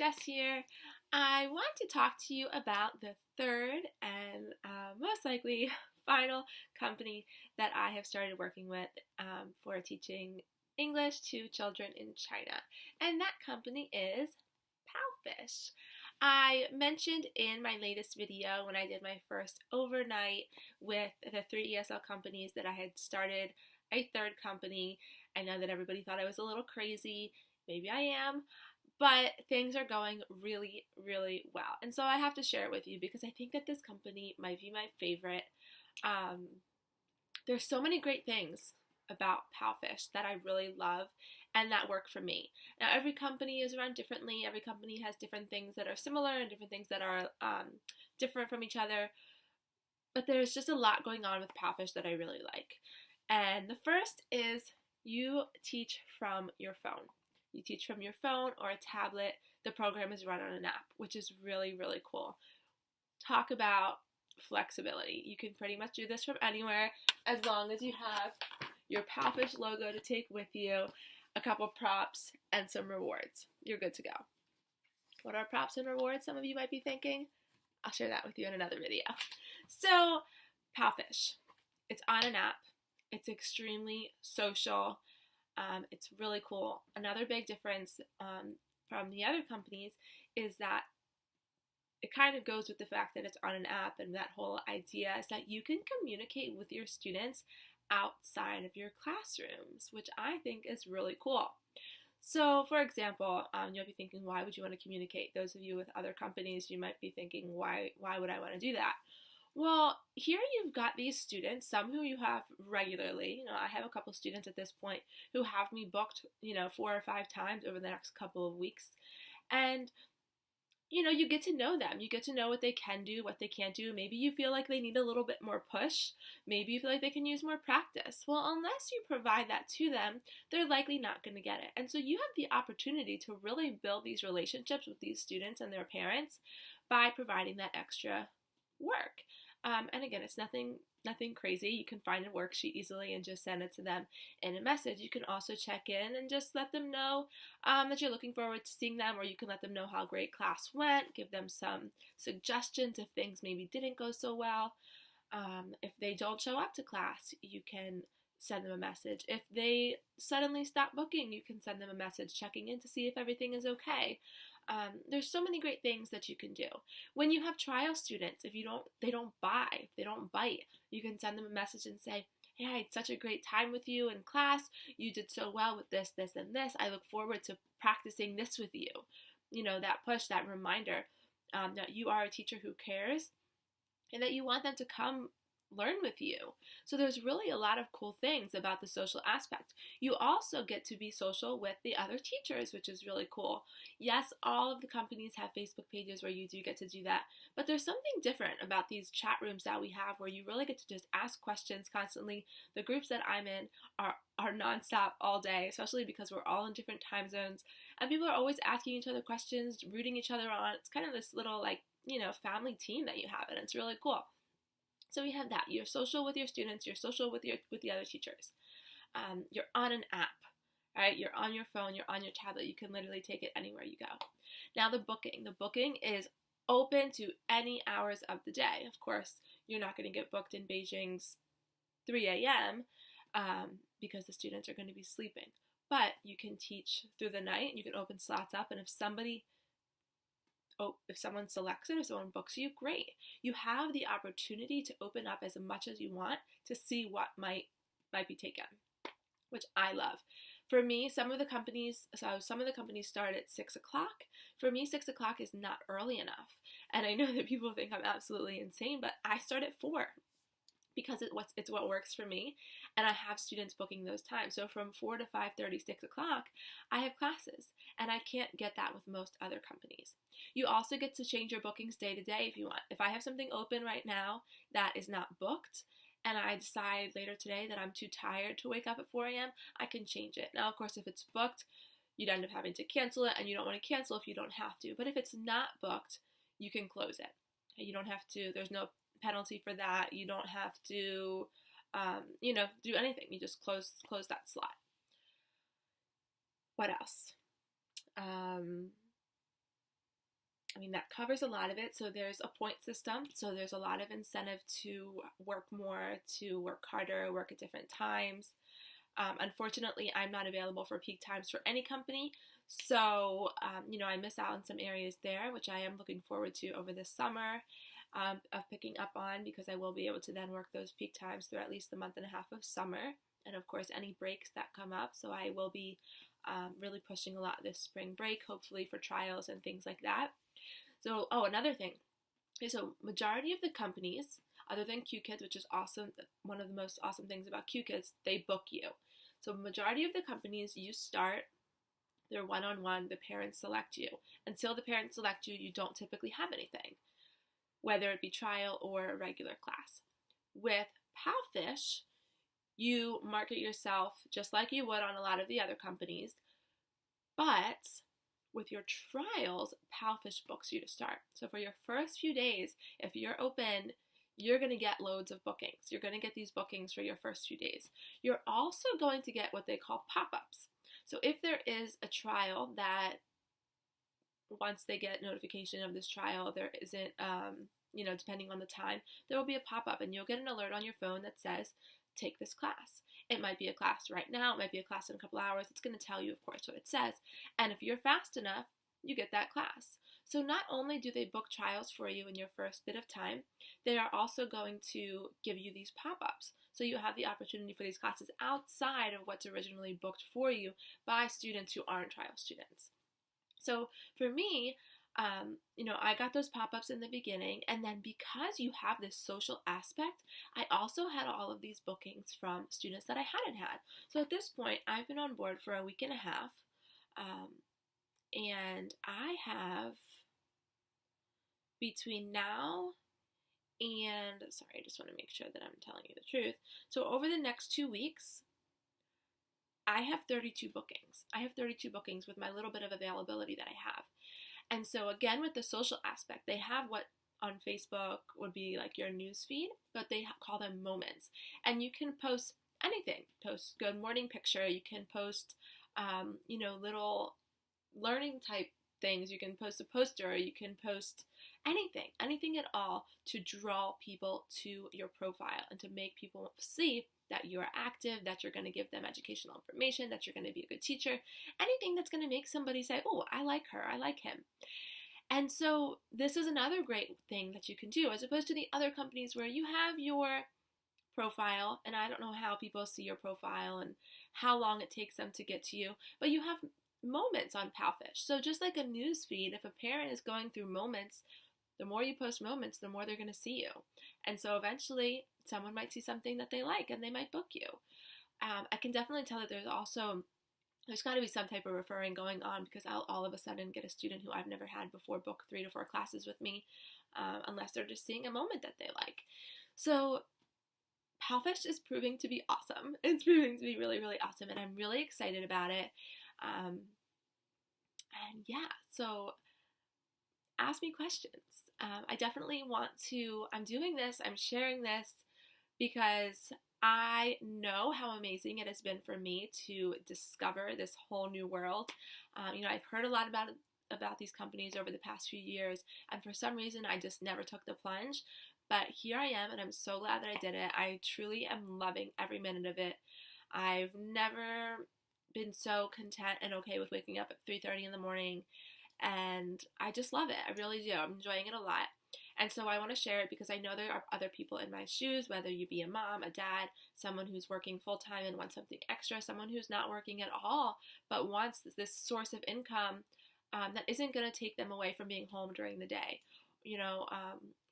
Jess here. I want to talk to you about the third and most likely final company that I have started working with for teaching English to children in China. And that company is Palfish. I mentioned in my latest video when I did my first overnight with the three ESL companies that I had started a third company. I know that everybody thought I was a little crazy. Maybe I am. But things are going really, really well. And so I have to share it with you because I think that this company might be my favorite. There's so many great things about Palfish that I really love and that work for me. Now, every company is run differently. Every company has different things that are similar and different things that are different from each other. But there's just a lot going on with Palfish that I really like. And the first is you teach from your phone. You teach from your phone or a tablet. The program is run on an app, which is really, really cool. Talk about flexibility. You can pretty much do this from anywhere as long as you have your Palfish logo to take with you, a couple props, and some rewards. You're good to go. What are props and rewards? Some of you might be thinking. I'll share that with you in another video. So, Palfish. It's on an app. It's extremely social. It's really cool. Another big difference from the other companies is that it kind of goes with the fact that it's on an app, and that whole idea is that you can communicate with your students outside of your classrooms, which I think is really cool. So, for example, you'll be thinking, why would you want to communicate? Those of you with other companies, you might be thinking, why would I want to do that? Well, here you've got these students, some who you have regularly. I have a couple students at this point who have me booked, 4 or 5 times over the next couple of weeks. And, you get to know them. You get to know what they can do, what they can't do. Maybe you feel like they need a little bit more push. Maybe you feel like they can use more practice. Well, unless you provide that to them, they're likely not going to get it. And so you have the opportunity to really build these relationships with these students and their parents by providing that extra work. And again, it's nothing crazy. You can find a worksheet easily and just send it to them in a message. You can also check in and just let them know that you're looking forward to seeing them, or you can let them know how great class went, give them some suggestions if things maybe didn't go so well. If they don't show up to class, you can send them a message. If they suddenly stop booking, you can send them a message checking in to see if everything is okay. There's so many great things that you can do. When you have trial students, if they don't bite, you can send them a message and say, hey, I had such a great time with you in class. You did so well with this, this, and this. I look forward to practicing this with you. That push, that reminder that you are a teacher who cares and that you want them to come learn with you. So there's really a lot of cool things about the social aspect. You also get to be social with the other teachers, which is really cool. Yes, all of the companies have Facebook pages where you do get to do that, but there's something different about these chat rooms that we have where you really get to just ask questions constantly. The groups that I'm in are nonstop all day, especially because we're all in different time zones, and people are always asking each other questions, rooting each other on. It's kind of this little family team that you have, and it's really cool. So we have that. You're social with your students. You're social with the other teachers. You're on an app, right? You're on your phone. You're on your tablet. You can literally take it anywhere you go. Now the booking. The booking is open to any hours of the day. Of course, you're not going to get booked in Beijing's 3 a.m. Because the students are going to be sleeping. But you can teach through the night. You can open slots up, and if someone selects it, if someone books you, great. You have the opportunity to open up as much as you want to see what might be taken, which I love. For me, some of the companies start at 6 o'clock. For me, 6 o'clock is not early enough. And I know that people think I'm absolutely insane, but I start at 4 because it's what works for me, and I have students booking those times. So from 4 to 5:30, 6 o'clock, I have classes, and I can't get that with most other companies. You also get to change your bookings day to day if you want. If I have something open right now that is not booked, and I decide later today that I'm too tired to wake up at 4 a.m., I can change it. Now, of course, if it's booked, you'd end up having to cancel it, and you don't want to cancel if you don't have to. But if it's not booked, you can close it. You don't have to, there's no penalty for that. You don't have to, do anything. You just close that slot. What else? I mean, that covers a lot of it. So there's a point system. So there's a lot of incentive to work more, to work harder, work at different times. Unfortunately, I'm not available for peak times for any company. So, I miss out on some areas there, which I am looking forward to over this summer of picking up on, because I will be able to then work those peak times through at least the month and a half of summer. And of course, any breaks that come up. So I will be really pushing a lot this spring break, hopefully for trials and things like that. So, another thing. Okay, so majority of the companies, other than Q-Kids, which is awesome, one of the most awesome things about Q-Kids, they book you. So majority of the companies, you start their one-on-one, the parents select you. Until the parents select you, you don't typically have anything, whether it be trial or a regular class. With Palfish, you market yourself just like you would on a lot of the other companies, but with your trials, Palfish books you to start. So for your first few days, if you're open, you're going to get loads of bookings. You're going to get these bookings for your first few days. You're also going to get what they call pop-ups. So if there is a trial that once they get notification of this trial, there isn't, depending on the time, there will be a pop-up and you'll get an alert on your phone that says, take this class. It might be a class right now, it might be a class in a couple hours. It's going to tell you, of course, what it says. And if you're fast enough, you get that class. So not only do they book trials for you in your first bit of time, they are also going to give you these pop-ups. So you have the opportunity for these classes outside of what's originally booked for you by students who aren't trial students. So for me, I got those pop-ups in the beginning, and then because you have this social aspect, I also had all of these bookings from students that I hadn't had. So at this point, I've been on board for a week and a half, and I have, between now and, sorry, I just want to make sure that I'm telling you the truth. So over the next 2 weeks, I have 32 bookings. I have 32 bookings with my little bit of availability that I have. And so again, with the social aspect, they have what on Facebook would be like your news feed, but they call them moments. And you can post anything. Post good morning picture. You can post, little learning type things. You can post a poster. You can post anything at all to draw people to your profile and to make people see that you're active, that you're going to give them educational information, that you're going to be a good teacher, anything that's going to make somebody say, oh, I like her, I like him. And so this is another great thing that you can do, as opposed to the other companies where you have your profile, and I don't know how people see your profile and how long it takes them to get to you, but you have moments on Palfish. So just like a news feed, if a parent is going through moments, the more you post moments, the more they're going to see you. And so eventually someone might see something that they like and they might book you. I can definitely tell that there's got to be some type of referring going on, because I'll all of a sudden get a student who I've never had before book 3 to 4 classes with me, unless they're just seeing a moment that they like. So Palfish is proving to be awesome. It's proving to be really, really awesome, and I'm really excited about it. So ask me questions. I definitely want to, I'm doing this, I'm sharing this because I know how amazing it has been for me to discover this whole new world. I've heard a lot about these companies over the past few years, and for some reason I just never took the plunge. But here I am, and I'm so glad that I did it. I truly am loving every minute of it. I've never been so content and okay with waking up at 3:30 in the morning, and I just love it. I really do. I'm enjoying it a lot. And so I want to share it because I know there are other people in my shoes, whether you be a mom, a dad, someone who's working full-time and wants something extra, someone who's not working at all but wants this source of income that isn't going to take them away from being home during the day,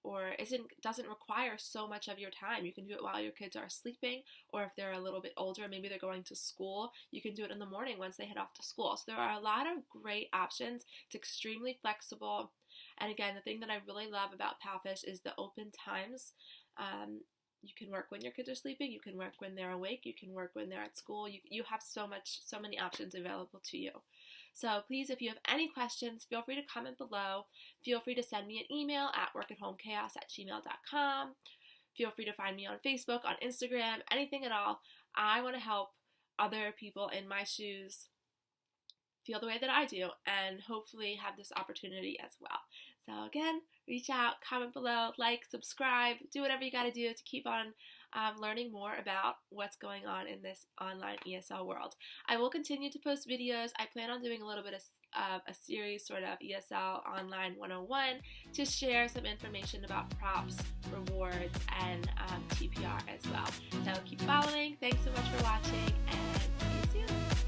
or doesn't require so much of your time. You can do it while your kids are sleeping, or if they're a little bit older, maybe they're going to school, you can do it in the morning once they head off to school. So there are a lot of great options. It's extremely flexible. And again, the thing that I really love about Palfish is the open times. You can work when your kids are sleeping, you can work when they're awake, you can work when they're at school. You have so many options available to you. So please, if you have any questions, feel free to comment below. Feel free to send me an email at workathomchaos@gmail.com. Feel free to find me on Facebook, on Instagram, anything at all. I want to help other people in my shoes feel the way that I do and hopefully have this opportunity as well. So again, reach out, comment below, like, subscribe, do whatever you got to do to keep on learning more about what's going on in this online ESL world. I will continue to post videos. I plan on doing a little bit of a series, sort of ESL Online 101, to share some information about props, rewards, and TPR as well. So keep following. Thanks so much for watching, and see you soon.